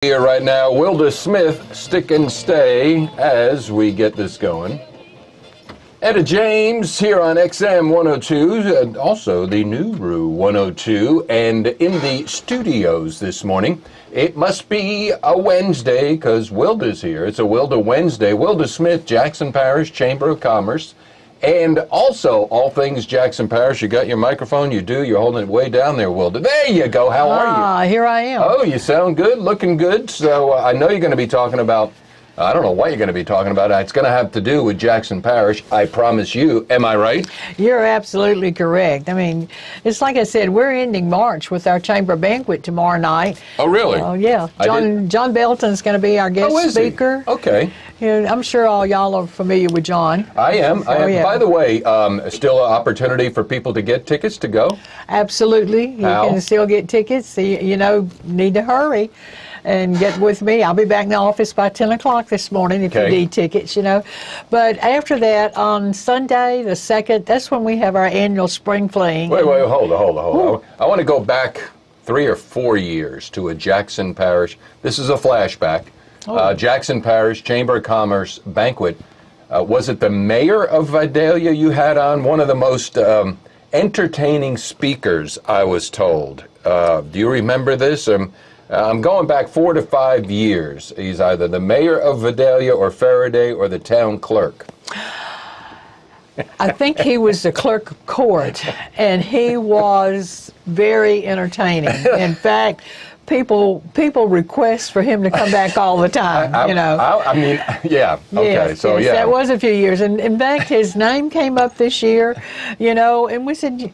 Here right now, Wilda Smith, stick and stay as we get this going. Etta James here on XM 102, and also the new Roux 102, and in the studios this morning. It must be a Wednesday because Wilda's here. It's a Wilda Wednesday. Wilda Smith, Jackson Parish Chamber of Commerce, and also All Things Jackson Parish. You got your microphone? You do. You're holding it way down there, Wilda. There you go. How are you? Here I am. Oh, you sound good, looking good. So I know you're going to be talking about, I don't know what you're going to be talking about. It's going to have to do with Jackson Parish, I promise you. Am I right? You're absolutely correct. I mean, it's like I said, we're ending March with our chamber banquet tomorrow night. Oh, really? Oh, yeah. John Belton's going to be our guest speaker. He? Okay. I'm sure all y'all are familiar with John. I am. So, yeah. By the way, still an opportunity for people to get tickets to go? Absolutely. You can still get tickets. You need to hurry and get with me. I'll be back in the office by 10 o'clock this morning if you need tickets, But after that, on Sunday, the 2nd, that's when we have our annual spring fling. Wait, hold on. I want to go back 3 or 4 years to a Jackson Parish. This is a flashback. Jackson Parish Chamber of Commerce banquet. Was it the mayor of Vidalia you had on? One of the most entertaining speakers, I was told. Do you remember this? I'm going back 4 to 5 years. He's either the mayor of Vidalia or Faraday or the town clerk. I think he was the clerk of court, and he was very entertaining. In fact, people request for him to come back all the time, I mean, yeah. Okay, yes, that was a few years. And in fact, his name came up this year, and we said,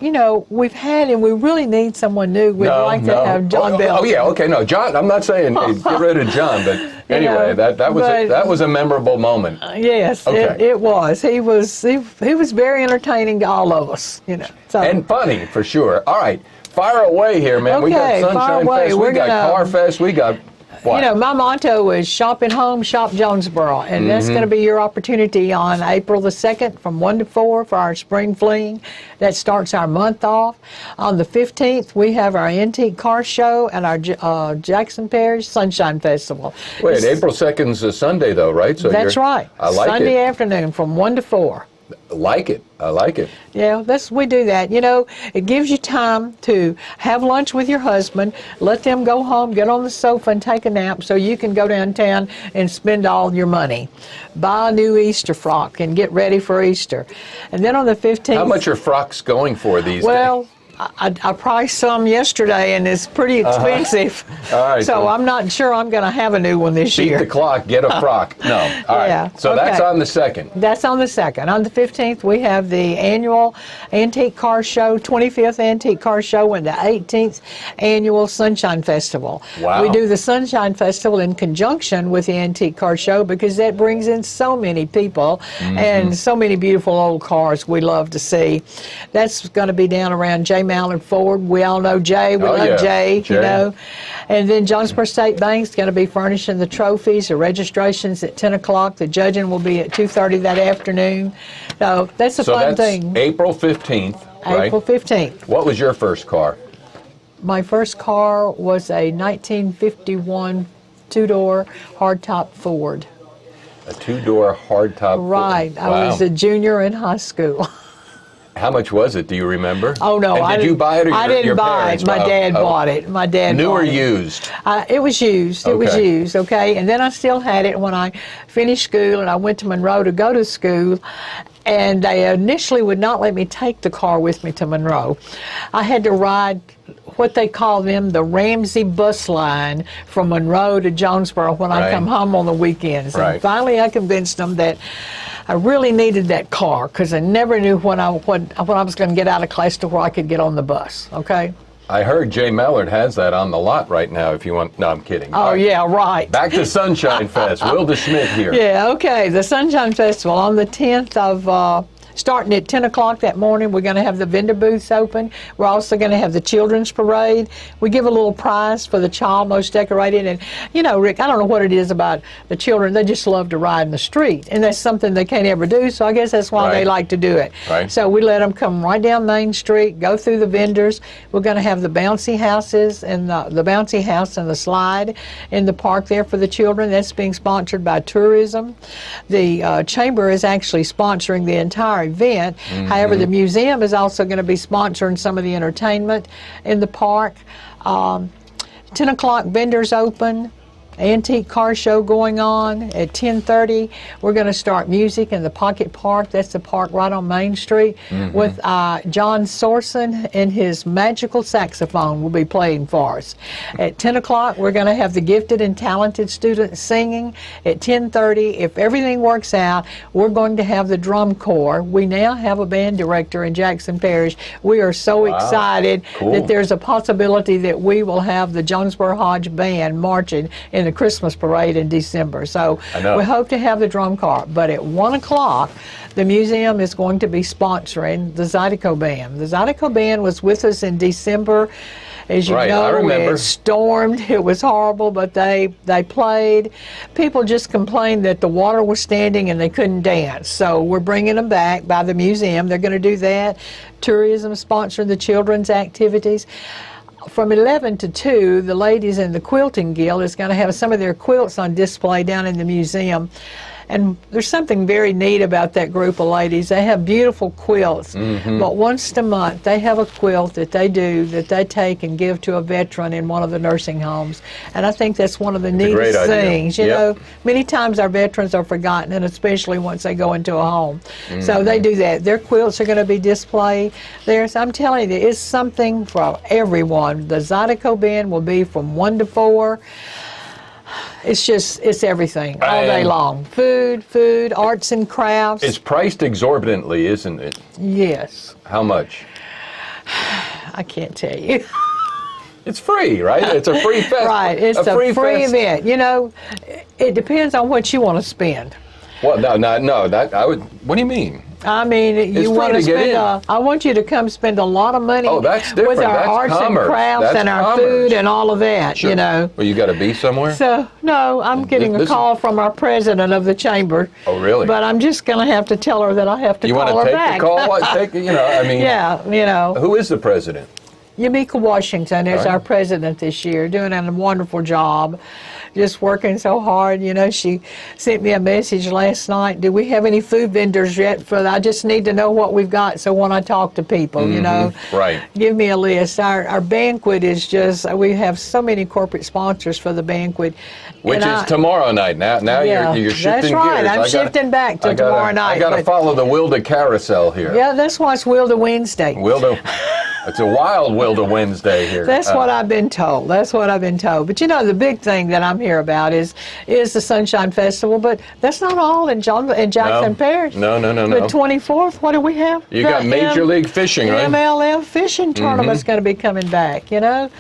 we've had him. We really need someone new. We'd like to have John Bell. Oh, yeah, okay, no, John, I'm not saying get rid of John, but anyway, that was a memorable moment. Yes, okay. it was. He was very entertaining to all of us, So. And funny, for sure. All right. Fire away here, man. Okay, we got Sunshine Fest, we got Car Fest, we got what? My motto is shop at home, shop Jonesboro. And that's going to be your opportunity on April the 2nd from 1 to 4 for our spring fling. That starts our month off. On the 15th, we have our antique car show and our Jackson Parish Sunshine Festival. Wait, April 2nd's a Sunday, though, right? So that's right. I like Sunday it. afternoon from 1 to 4. Like it. I like it. Yeah, we do that. It gives you time to have lunch with your husband, let them go home, get on the sofa and take a nap so you can go downtown and spend all your money. Buy a new Easter frock and get ready for Easter. And then on the 15th... How much are frocks going for these days? I priced some yesterday, and it's pretty expensive. All right, so I'm not sure I'm going to have a new one this year. Beat the clock, get a frock. No. All right. Yeah. So that's on the 2nd. That's on the 2nd. On the 15th, we have the annual Antique Car Show, 25th Antique Car Show, and the 18th Annual Sunshine Festival. Wow. We do the Sunshine Festival in conjunction with the Antique Car Show because that brings in so many people and so many beautiful old cars we love to see. That's going to be down around J. Mallard Ford. We all know Jay. We love Jay, And then Jonesboro State Bank's going to be furnishing the trophies. The registration's at 10 o'clock. The judging will be at 2:30 that afternoon. So that's a fun thing. April 15th, right? April 15th. What was your first car? My first car was a 1951 two-door hardtop Ford. A two-door hardtop Ford. Right. Wow. I was a junior in high school. How much was it? Do you remember? Oh, no. And did you buy it or I didn't buy it. My dad bought it. My dad New bought or it. used? It was used. It was used, okay? And then I still had it when I finished school and I went to Monroe to go to school. And they initially would not let me take the car with me to Monroe. I had to ride what they call them the Ramsey bus line from Monroe to Jonesboro when I come home on the weekends. And finally I convinced them that I really needed that car because I never knew when I was going to get out of class to where I could get on the bus, okay? I heard Jay Mallard has that on the lot right now if you want. No, I'm kidding. Oh, yeah, right. Back to Sunshine Fest. Wilda Smith here. Yeah, okay. The Sunshine Festival on the 10th of starting at 10 o'clock that morning, we're going to have the vendor booths open. We're also going to have the children's parade. We give a little prize for the child most decorated. And, you know, Rick, I don't know what it is about the children. They just love to ride in the street. And that's something they can't ever do, so I guess that's why they like to do it. Right. So we let them come right down Main Street, go through the vendors. We're going to have the bouncy houses and the bouncy house and the slide in the park there for the children. That's being sponsored by tourism. The chamber is actually sponsoring the entire event. However, the museum is also going to be sponsoring some of the entertainment in the park. 10 o'clock vendors open. Antique car show going on at 10:30. We're going to start music in the Pocket Park. That's the park right on Main Street with John Sorson and his magical saxophone will be playing for us. At 10 o'clock, we're going to have the gifted and talented students singing. At 10:30, if everything works out, we're going to have the drum corps. We now have a band director in Jackson Parish. We are so excited that there's a possibility that we will have the Jonesboro Hodge Band marching in the Christmas parade in December. So we hope to have the drum corps. But at 1 o'clock, the museum is going to be sponsoring the Zydeco Band. The Zydeco Band was with us in December. As you know, it stormed. It was horrible, but they played. People just complained that the water was standing and they couldn't dance. So we're bringing them back by the museum. They're going to do that. Tourism sponsored the children's activities. From 11 to 2, the ladies in the Quilting Guild is going to have some of their quilts on display down in the museum. And there's something very neat about that group of ladies. They have beautiful quilts, but once a month they have a quilt that they do that they take and give to a veteran in one of the nursing homes. And I think that's one of the neatest things. You know, many times our veterans are forgotten, and especially once they go into a home. So they do that. Their quilts are going to be displayed there. So I'm telling you, it's something for everyone. The Zydeco Band will be from 1 to 4. It's everything all day long. Food, arts and crafts. It's priced exorbitantly, isn't it? Yes. How much? I can't tell you. It's free, right? It's a free festival. Right, it's a free event. You know, it depends on what you want to spend. Well, no, what do you mean? I mean, you want to spend I want you to come spend a lot of money with our arts and crafts and our food and all of that, you know. Well, you got to be somewhere? So, no, I'm getting a call from our president of the chamber. Oh, really? But I'm just going to have to tell her that I have to call her back. You want to take the call? You know, I mean. Yeah, you know. Who is the president? Yamika Washington is our president this year, doing a wonderful job, just working so hard. You know, she sent me a message last night. Do we have any food vendors yet? I just need to know what we've got, so when I talk to people, you know, give me a list. Our banquet is just, we have so many corporate sponsors for the banquet. Which is tomorrow night. Now you're shifting gears. That's right. gears. I'm shifting back to tomorrow night. I got to follow the Wilda carousel here. Yeah, that's why it's Wilda Wednesday. It's a wild Wilda Wednesday here. That's what I've been told. That's what I've been told. But you know, the big thing that I'm here about is the Sunshine Festival. But that's not all in Jackson Parish. No. The 24th, what do we have? You got Major League Fishing, right? MLF fishing tournament's going to be coming back, you know.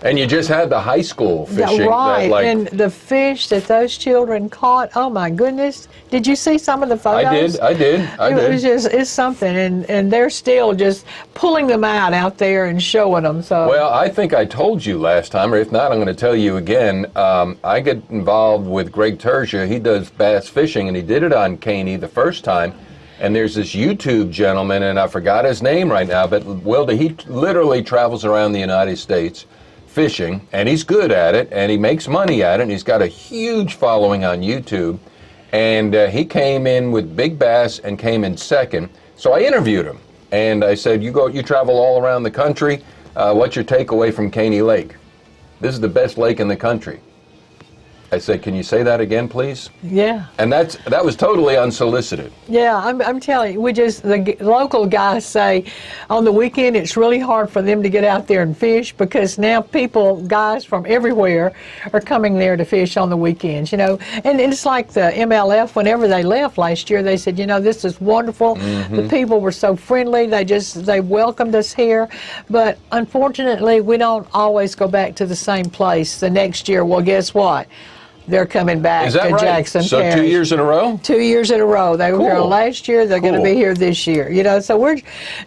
And you just had the high school fishing. Right, and the fish that those children caught, oh my goodness. Did you see some of the photos? I did. It was just, it's something, and they're still just pulling them out there and showing them. So. Well, I think I told you last time, or if not, I'm going to tell you again. I get involved with Greg Tertia. He does bass fishing, and he did it on Caney the first time. And there's this YouTube gentleman, and I forgot his name right now, but Wilda, he literally travels around the United States fishing, and he's good at it, and he makes money at it, and he's got a huge following on YouTube. And he came in with big bass and came in second. So I interviewed him, and I said, you travel all around the country. What's your takeaway from Caney Lake? This is the best lake in the country. I said, can you say that again, please? Yeah. And that was totally unsolicited. Yeah, I'm telling you, the local guys say on the weekend it's really hard for them to get out there and fish because now guys from everywhere are coming there to fish on the weekends, you know. And it's like the MLF, whenever they left last year, they said, you know, this is wonderful. The people were so friendly. They welcomed us here. But unfortunately, we don't always go back to the same place the next year. Well, guess what? they're coming back Is that to right? Jackson So Parish. 2 years in a row? 2 years in a row. They were here Cool. last year. They're going to Cool. be here this year. You know, so we're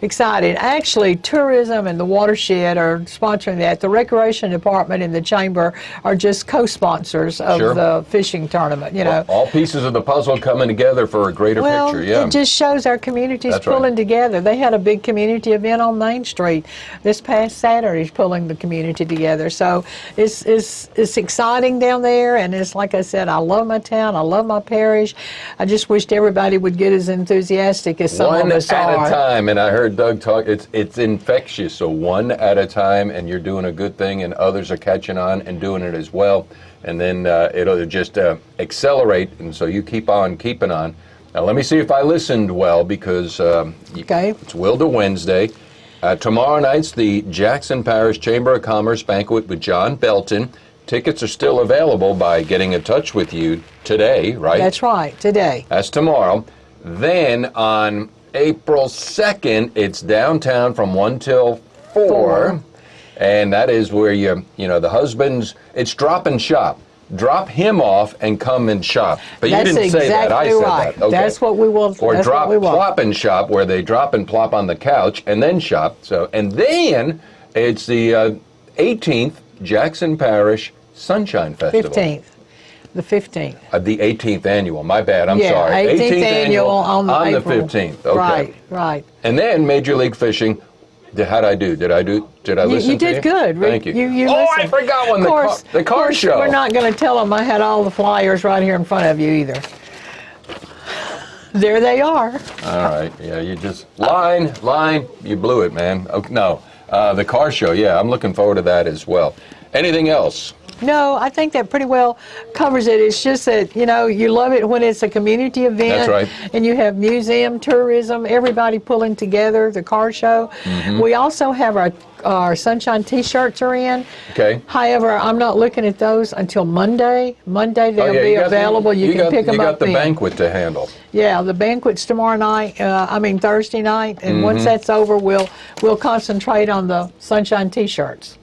excited. Actually, tourism and the watershed are sponsoring that. The recreation department and the chamber are just co-sponsors of Sure. the fishing tournament. You know, All pieces of the puzzle coming together for a greater well, picture. Yeah. it just shows our communities That's right. pulling together. They had a big community event on Main Street this past Saturday, pulling the community together. So it's exciting down there, and it's like I said, I love my town, I love my parish. I just wished everybody would get as enthusiastic as some One of us at are. a time, and I heard Doug talk. It's infectious. So one at a time, and you're doing a good thing, and others are catching on and doing it as well. And then it'll just accelerate, and so you keep on keeping on. Now let me see if I listened well, because Okay. it's Wilda Wednesday. Tomorrow night's the Jackson Parish Chamber of Commerce banquet with John Belton. Tickets are still available by getting in touch with you today, right? That's right, today. That's tomorrow. Then on April 2nd, it's downtown from 1 till 4. And that is where the husbands, it's drop and shop. Drop him off and come and shop. But That's you didn't say that. I exactly said right. that. Okay. That's what we will. Or that's drop, what we want. plop and shop, where they drop and plop on the couch and then shop. So, and then it's the 18th Jackson Parish Sunshine Festival. 15th. The 15th. The 18th annual. My bad. I'm Yeah, sorry. 18th annual on the April. 15th. Okay. Right, right. And then Major League Fishing. How'd I do? Did I listen You to did good, Rick. Thank you. You I listened. forgot one. Of course, The car show. We're not going to tell them I had all the flyers right here in front of you either. There they are. All right. Yeah, you just line. You blew it, man. Oh, no, the car show. Yeah, I'm looking forward to that as well. Anything else? No, I think that pretty well covers it. It's just that, you love it when it's a community event. That's right. And you have museum, tourism, everybody pulling together, the car show. Mm-hmm. We also have our Sunshine T-shirts are in. Okay. However, I'm not looking at those until Monday. Monday they'll be available. You can pick them up. You got the then. banquet to handle. Yeah, the banquet's tomorrow night. Thursday night. And once Mm-hmm. that's over, we'll concentrate on the Sunshine T-shirts.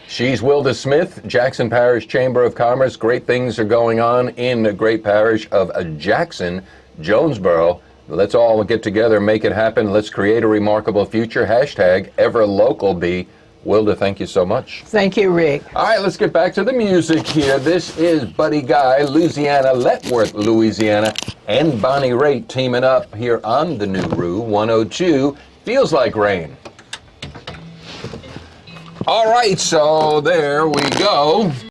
She's Wilda Smith, Jackson Parish Chamber of Commerce. Great things are going on in the great parish of Jackson, Jonesboro. Let's all get together, make it happen. Let's create a remarkable future. #EverLocalBe. Wilda, thank you so much. Thank you, Rick. All right, let's get back to the music here. This is Buddy Guy, Louisiana, Letworth, Louisiana, and Bonnie Raitt teaming up here on the new Roux 102. Feels like rain. All right, so there we go.